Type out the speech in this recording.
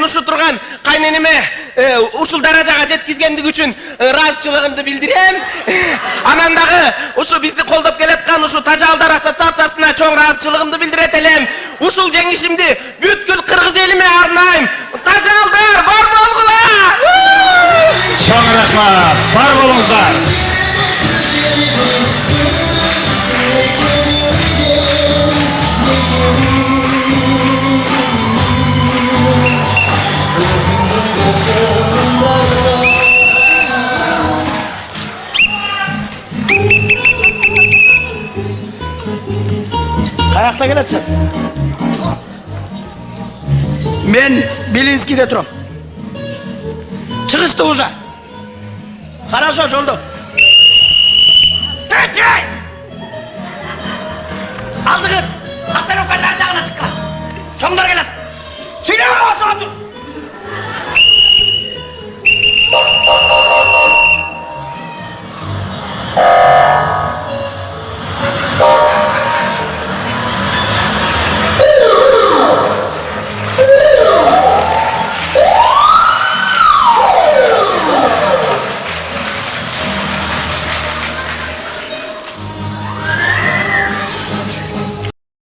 ушу турган кайненеме ушул даражага жеткизгендиги үчүн ыраазычылыгымды билдирем. Анан дагы ушу бизди колдоп келаткан ушу Тажалдар ассоциациясына чоң ыраазычылыгымды билдирет элем. Ушул жеңишимди бүткүл кыргыз элиме арнайм. Тажалдар бар болгула! Чоң рахмат, бар болуңуздар. Kayakta geletsin. Ben Bilinski'de durum. Çıkıştı uza. Хорошо, oldu. Tütçey! Aldığın Astarokanlar dağına çıkar. Çoğunlar gelin. Söyle bakalım.